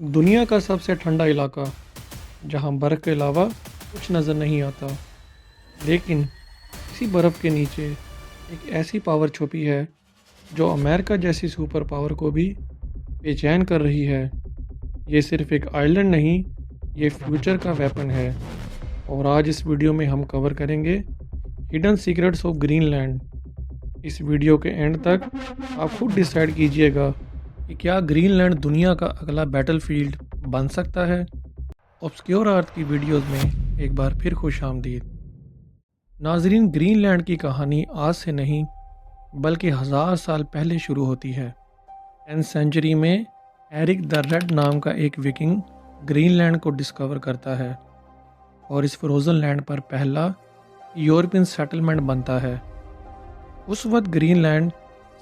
دنیا کا سب سے ٹھنڈا علاقہ جہاں برف کے علاوہ کچھ نظر نہیں آتا، لیکن اسی برف کے نیچے ایک ایسی پاور چھپی ہے جو امریکہ جیسی سپر پاور کو بھی بے چین کر رہی ہے۔ یہ صرف ایک آئی لینڈ نہیں، یہ فیوچر کا ویپن ہے۔ اور آج اس ویڈیو میں ہم کور کریں گے hidden secrets of Greenland. اس ویڈیو کے اینڈ تک آپ خود ڈیسائیڈ کیجئے گا کہ کیا گرین لینڈ دنیا کا اگلا بیٹل فیلڈ بن سکتا ہے۔ اوبسکیور ارتھ کی ویڈیوز میں ایک بار پھر خوش آمدید۔ ناظرین، گرین لینڈ کی کہانی آج سے نہیں بلکہ 1000 سال پہلے شروع ہوتی ہے۔ 10 سینچری میں ایرک دا ریڈ نام کا ایک وکنگ گرین لینڈ کو ڈسکور کرتا ہے اور اس فروزن لینڈ پر پہلا یورپین سیٹلمنٹ بنتا ہے۔ اس وقت گرین لینڈ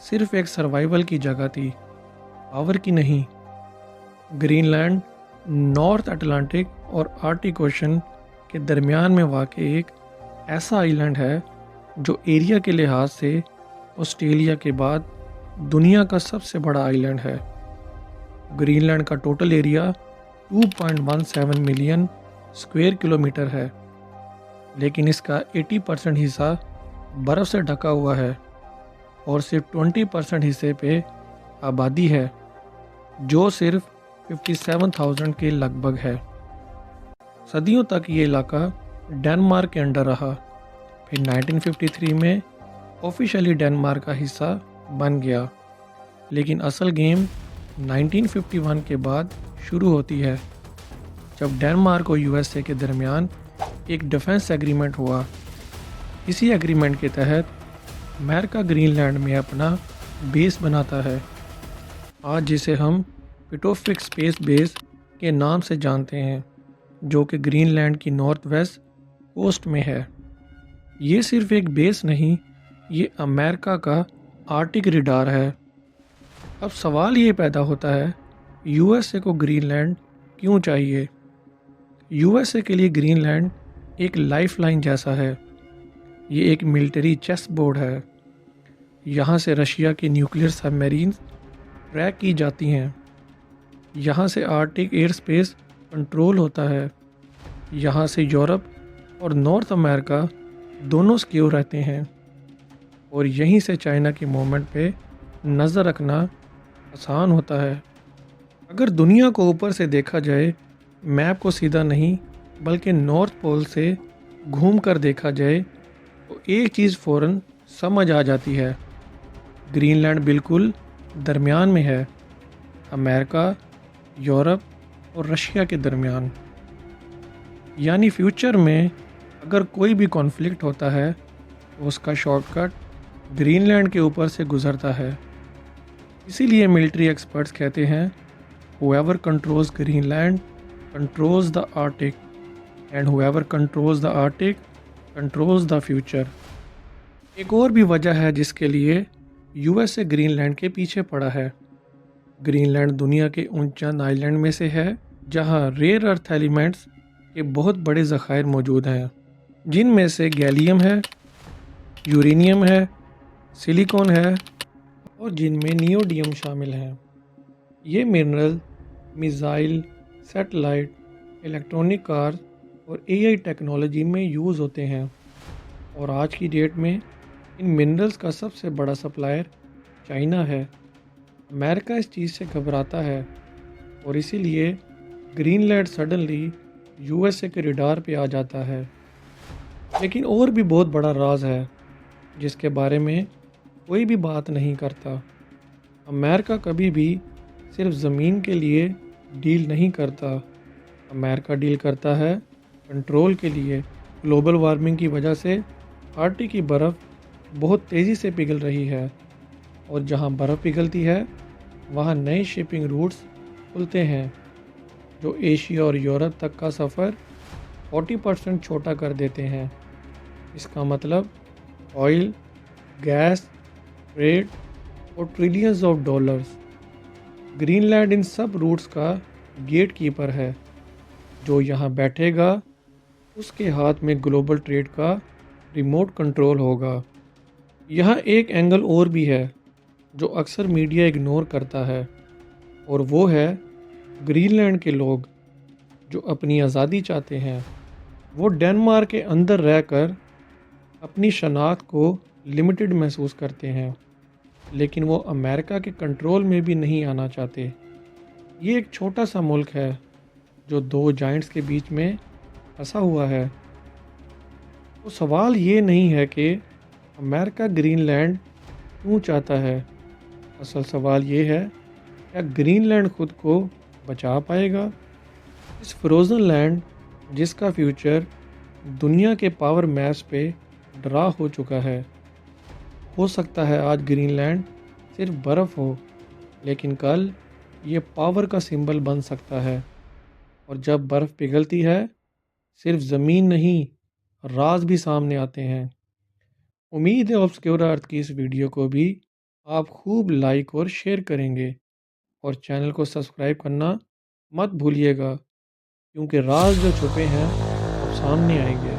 صرف ایک سروائیول کی جگہ تھی، پاور کی نہیں۔ گرین لینڈ نارتھ اٹلانٹک اور آرکٹک اوشن کے درمیان میں واقع ایک ایسا آئی لینڈ ہے جو ایریا کے لحاظ سے آسٹریلیا کے بعد دنیا کا سب سے بڑا آئی لینڈ ہے۔ گرین لینڈ کا total area 2.17 million square kilometre ہے، لیکن اس کا 80% حصہ برف سے ڈھکا ہوا ہے اور صرف 20% حصے پہ آبادی ہے، جو صرف 57,000 کے لگ بھگ ہے۔ صدیوں تک یہ علاقہ ڈنمارک کے انڈر رہا، پھر 1953 میں آفیشلی ڈنمارک کا حصہ بن گیا، لیکن اصل گیم 1951 کے بعد شروع ہوتی ہے جب ڈنمارک اور USA کے درمیان ایک ڈیفنس ایگریمنٹ ہوا۔ اسی ایگریمنٹ کے تحت امریکہ گرین لینڈ میں اپنا بیس بناتا ہے، آج جسے ہم پیٹوفک اسپیس بیس کے نام سے جانتے ہیں، جو کہ گرین لینڈ کی نارتھ ویسٹ کوسٹ میں ہے۔ یہ صرف ایک بیس نہیں، یہ امریکہ کا آرکٹک ریڈار ہے۔ اب سوال یہ پیدا ہوتا ہے، USA کو گرین لینڈ کیوں چاہیے؟ USA کے لیے گرین لینڈ ایک لائف لائن جیسا ہے۔ یہ ایک ملٹری چیس بورڈ ہے۔ یہاں سے رشیا کی نیوکلیئر سب میرینز ٹریک کی جاتی ہیں، یہاں سے آرکٹک ایئر اسپیس کنٹرول ہوتا ہے، یہاں سے یورپ اور نارتھ امریکہ دونوں سکیور رہتے ہیں، اور یہیں سے چائنا کی موومنٹ پہ نظر رکھنا آسان ہوتا ہے۔ اگر دنیا کو اوپر سے دیکھا جائے، میپ کو سیدھا نہیں بلکہ نارتھ پول سے گھوم کر دیکھا جائے، تو ایک چیز فوراً سمجھ آ جاتی ہے، گرین لینڈ بالکل درمیان میں ہے، امریکہ، یورپ اور رشیا کے درمیان۔ یعنی فیوچر میں اگر کوئی بھی کانفلکٹ ہوتا ہے تو اس کا شارٹ کٹ گرین لینڈ کے اوپر سے گزرتا ہے۔ اسی لیے ملٹری ایکسپرٹس کہتے ہیں، whoever controls Greenland controls the Arctic and whoever controls the Arctic controls the future۔ ایک اور بھی وجہ ہے جس کے لیے USA گرین لینڈ کے پیچھے پڑا ہے۔ گرین لینڈ دنیا کے ان چند آئی لینڈ میں سے ہے جہاں ریئر ارتھ ایلیمنٹس کے بہت بڑے ذخائر موجود ہیں، جن میں سے گیلیم ہے، یورینیم ہے، سلیکون ہے اور جن میں نیوڈیم شامل ہیں۔ یہ منرل میزائل، سیٹلائٹ، الیکٹرونک کار اور AI ٹیکنالوجی میں یوز ہوتے ہیں، اور آج کی ڈیٹ میں ان منرلز کا سب سے بڑا سپلائر چائنا ہے۔ امریکہ اس چیز سے گھبراتا ہے اور اسی لیے گرین لینڈ سڈنلی USA کے ریڈار پہ آ جاتا ہے۔ لیکن اور بھی بہت بڑا راز ہے جس کے بارے میں کوئی بھی بات نہیں کرتا۔ امریکہ کبھی بھی صرف زمین کے لیے ڈیل نہیں کرتا، امریکہ ڈیل کرتا ہے کنٹرول کے لیے۔ گلوبل وارمنگ کی وجہ سے آرکٹک کی برف بہت تیزی سے پگھل رہی ہے، اور جہاں برف پگھلتی ہے وہاں نئے شپنگ روٹس کھلتے ہیں جو ایشیا اور یورپ تک کا سفر 40% چھوٹا کر دیتے ہیں۔ اس کا مطلب آئل، گیس، ٹریڈ اور trillions of dollars. Greenland ان سب روٹس کا گیٹ کیپر ہے۔ جو یہاں بیٹھے گا اس کے ہاتھ میں گلوبل ٹریڈ کا ریموٹ کنٹرول ہوگا۔ یہاں ایک اینگل اور بھی ہے جو اکثر میڈیا اگنور کرتا ہے، اور وہ ہے گرین لینڈ کے لوگ جو اپنی آزادی چاہتے ہیں وہ ڈنمارک کے اندر رہ کر اپنی شناخت کو لمیٹڈ محسوس کرتے ہیں، لیکن وہ امریکہ کے کنٹرول میں بھی نہیں آنا چاہتے۔ یہ ایک چھوٹا سا ملک ہے جو دو جائنٹس کے بیچ میں پھنسا ہوا ہے۔ تو سوال یہ نہیں ہے کہ امریکہ گرین لینڈ کیوں چاہتا ہے، اصل سوال یہ ہے کیا گرین لینڈ خود کو بچا پائے گا؟ اس فروزن لینڈ جس کا فیوچر دنیا کے پاور میپس پہ ڈرا ہو چکا ہے۔ ہو سکتا ہے آج گرین لینڈ صرف برف ہو، لیکن کل یہ پاور کا سمبل بن سکتا ہے، اور جب برف پگھلتی ہے صرف زمین نہیں، راز بھی سامنے آتے ہیں۔ امید ہے آبسکیورا ارتھ کی اس ویڈیو کو بھی آپ خوب لائک اور شیئر کریں گے، اور چینل کو سبسکرائب کرنا مت بھولیے گا، کیونکہ راز جو چھپے ہیں اب سامنے آئیں گے۔